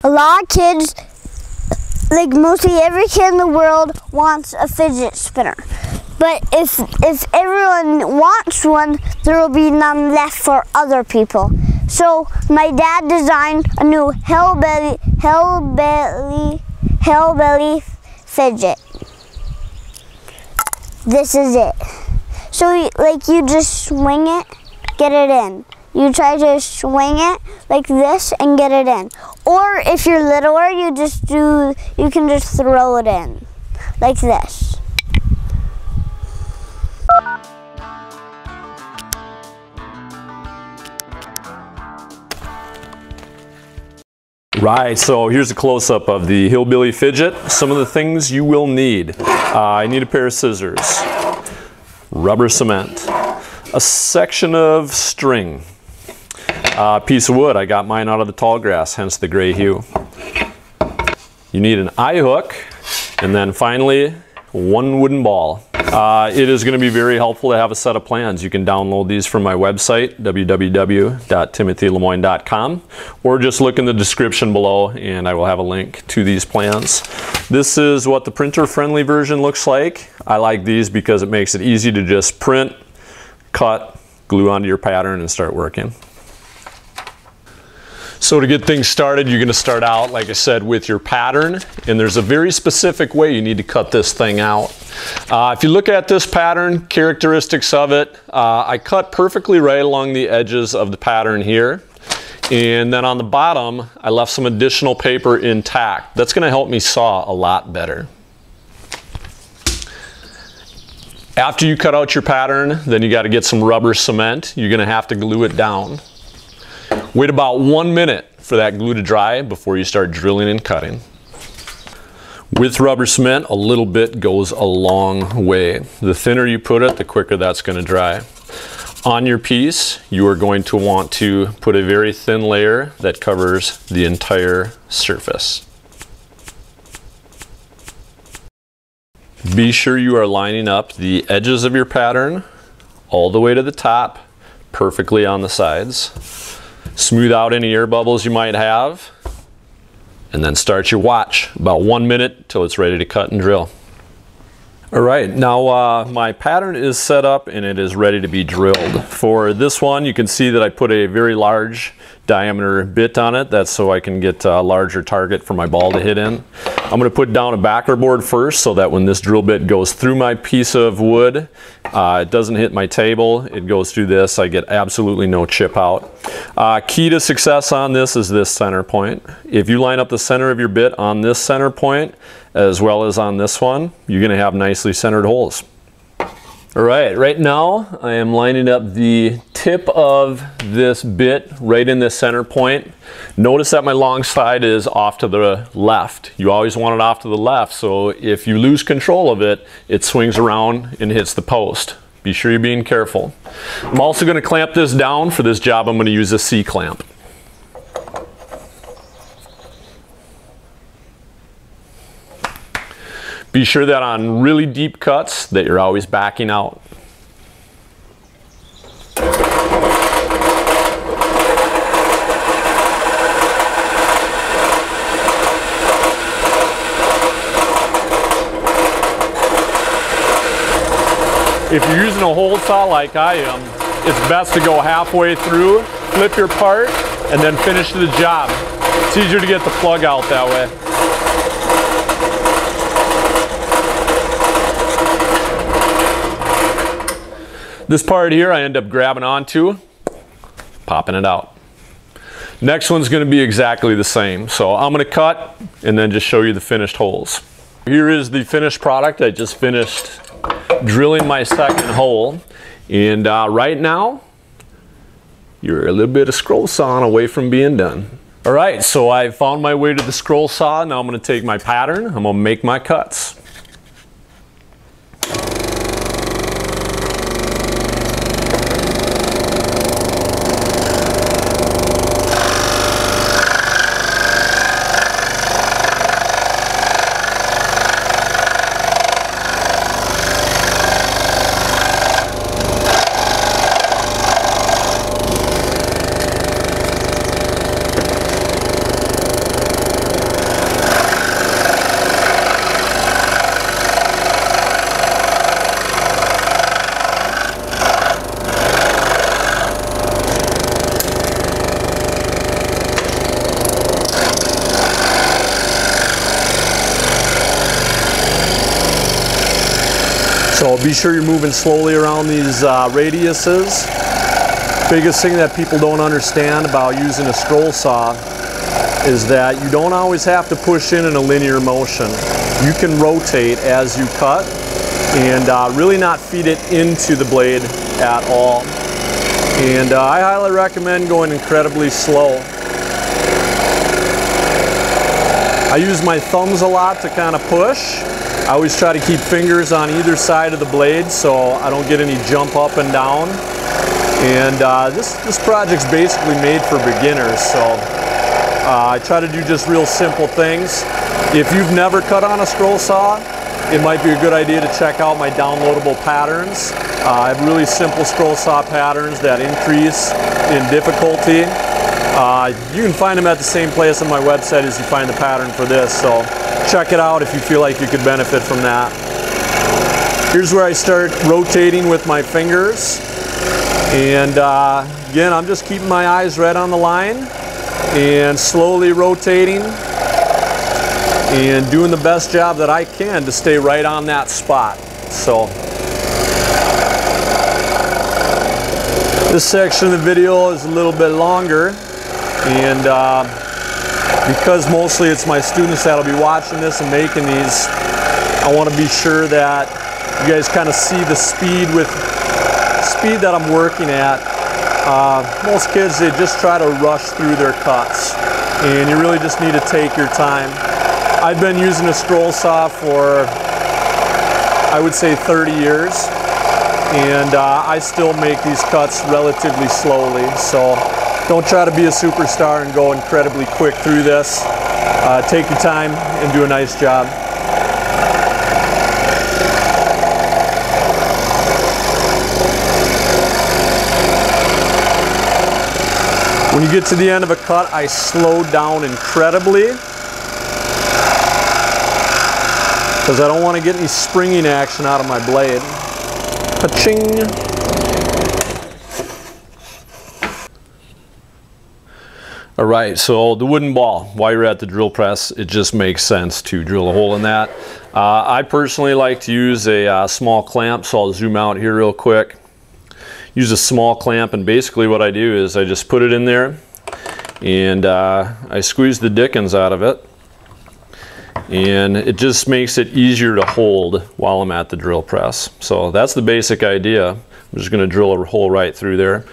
A lot of kids, like mostly every kid in the world, wants a fidget spinner. But if everyone wants one, there will be none left for other people. So my dad designed a new Hillbilly Fidget. This is it. So you just swing it, get it in. You try to swing it like this and get it in. Or if you're littler, you can just throw it in like this. Right, so here's a close-up of the Hillbilly Fidget. Some of the things you will need. I need a pair of scissors, rubber cement, a section of string, a piece of wood. I got mine out of the tall grass, hence the gray hue. You need an eye hook, and then finally, one wooden ball. It is going to be very helpful to have a set of plans. You can download these from my website, www.timothylemoyne.com, or just look in the description below and I will have a link to these plans. This is what the printer-friendly version looks like. I like these because it makes it easy to just print, cut, glue onto your pattern and start working. So to get things started, you're going to start out, like I said, with your pattern, and there's a very specific way you need to cut this thing out. If you look at this pattern, characteristics of it, I cut perfectly right along the edges of the pattern here, and then on the bottom I left some additional paper intact. That's going to help me saw a lot better. After you cut out your pattern, then you got to get some rubber cement. You're going to have to glue it down. Wait about 1 minute for that glue to dry before you start drilling and cutting. With rubber cement, a little bit goes a long way. The thinner you put it, the quicker that's going to dry. On your piece, you are going to want to put a very thin layer that covers the entire surface. Be sure you are lining up the edges of your pattern all the way to the top, perfectly on the sides. Smooth out any air bubbles you might have, and then start your watch. About 1 minute till it's ready to cut and drill. All right, now my pattern is set up and it is ready to be drilled. For this one, you can see that I put a very large diameter bit on it. That's so I can get a larger target for my ball to hit in. I'm going to put down a backer board first so that when this drill bit goes through my piece of wood, it doesn't hit my table. It goes through this. I get absolutely no chip out. Key to success on this is this center point. If you line up the center of your bit on this center point as well as on this one, you're going to have nicely centered holes. All right, right now I am lining up the tip of this bit right in this center point. Notice that my long side is off to the left. You always want it off to the left, so if you lose control of it, it swings around and hits the post. Be sure you're being careful. I'm also going to clamp this down. For this job, I'm going to use a C-clamp. Be sure that on really deep cuts that you're always backing out. If you're using a hole saw like I am, it's best to go halfway through, flip your part, and then finish the job. It's easier to get the plug out that way. This part here I end up grabbing onto, popping it out. Next one's going to be exactly the same. So I'm going to cut and then just show you the finished holes. Here is the finished product. I just finished drilling my second hole, and right now you're a little bit of scroll sawing away from being done. All right, so I found my way to the scroll saw. Now I'm going to take my pattern, I'm going to make my cuts. So be sure you're moving slowly around these radiuses. Biggest thing that people don't understand about using a scroll saw is that you don't always have to push in a linear motion. You can rotate as you cut and really not feed it into the blade at all. And I highly recommend going incredibly slow. I use my thumbs a lot to kind of push. I always try to keep fingers on either side of the blade so I don't get any jump up and down. And this project's basically made for beginners, so I try to do just real simple things. If you've never cut on a scroll saw, it might be a good idea to check out my downloadable patterns. I have really simple scroll saw patterns that increase in difficulty. You can find them at the same place on my website as you find the pattern for this, so check it out if you feel like you could benefit from that. Here's where I start rotating with my fingers. And again, I'm just keeping my eyes right on the line and slowly rotating and doing the best job that I can to stay right on that spot. So this section of the video is a little bit longer, and because mostly it's my students that'll be watching this and making these, I want to be sure that you guys kind of see the speed that I'm working at. Most kids, they just try to rush through their cuts, and you really just need to take your time. I've been using a scroll saw for, I would say, 30 years, and I still make these cuts relatively slowly, so don't try to be a superstar and go incredibly quick through this. Take your time and do a nice job. When you get to the end of a cut, I slow down incredibly because I don't want to get any springing action out of my blade. Pa-ching! All right, so the wooden ball, while you're at the drill press, it just makes sense to drill a hole in that. I personally like to use a small clamp, so I'll zoom out here real quick. Use a small clamp, and basically what I do is I just put it in there and I squeeze the dickens out of it, and it just makes it easier to hold while I'm at the drill press. So that's the basic idea. I'm just going to drill a hole right through there.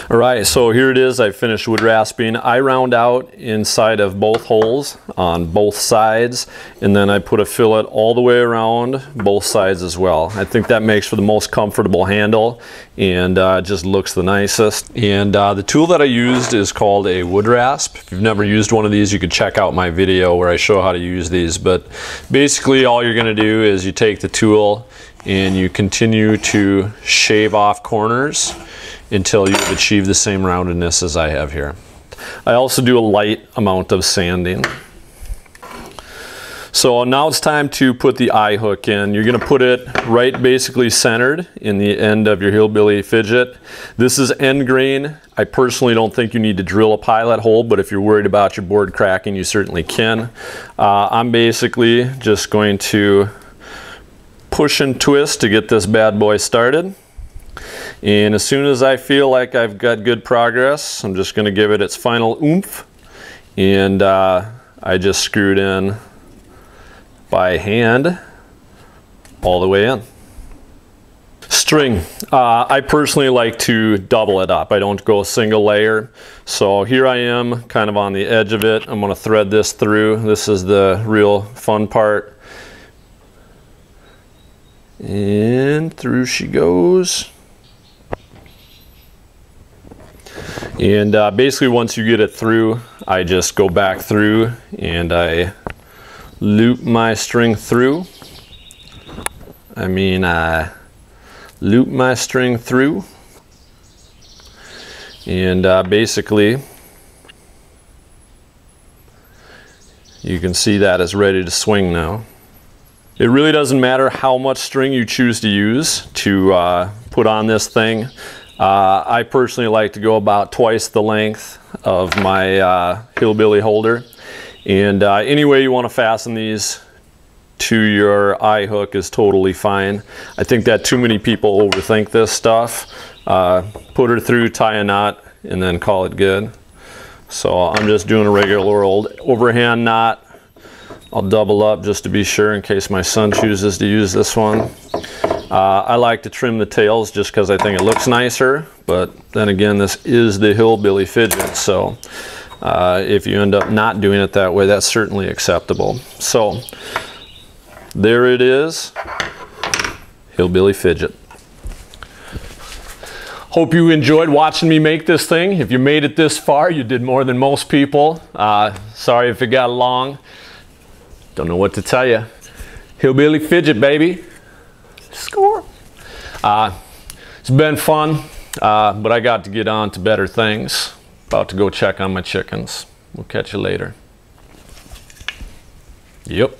All right, so here it is. I finished wood rasping. I round out inside of both holes on both sides, and then I put a fillet all the way around both sides as well. I think that makes for the most comfortable handle, and just looks the nicest. And the tool that I used is called a wood rasp. If you've never used one of these, you could check out my video where I show how to use these. But basically all you're gonna do is you take the tool and you continue to shave off corners until you've achieved the same roundedness as I have here. I also do a light amount of sanding. So now it's time to put the eye hook in. You're gonna put it right basically centered in the end of your Hillbilly Fidget. This is end grain. I personally don't think you need to drill a pilot hole, but if you're worried about your board cracking, you certainly can. I'm basically just going to push and twist to get this bad boy started. And as soon as I feel like I've got good progress, I'm just going to give it its final oomph, and I just screwed in by hand all the way in. String, I personally like to double it up. I don't go single layer. So here I am kind of on the edge of it. I'm going to thread this through. This is the real fun part. And through she goes. And basically once you get it through, I just go back through and I loop my string through. Loop my string through. And basically, you can see that is ready to swing now. It really doesn't matter how much string you choose to use to put on this thing. I personally like to go about twice the length of my Hillbilly holder. And any way you want to fasten these to your eye hook is totally fine. I think that too many people overthink this stuff. Put her through, tie a knot, and then call it good. So I'm just doing a regular old overhand knot. I'll double up just to be sure in case my son chooses to use this one. I like to trim the tails just because I think it looks nicer, but then again, this is the Hillbilly Fidget, so if you end up not doing it that way, that's certainly acceptable. So there it is, Hillbilly Fidget. Hope you enjoyed watching me make this thing. If you made it this far, you did more than most people. Sorry if it got long. Don't know what to tell you. Hillbilly Fidget, baby. Score. It's been fun, but I got to get on to better things. About to go check on my chickens. We'll catch you later. Yep.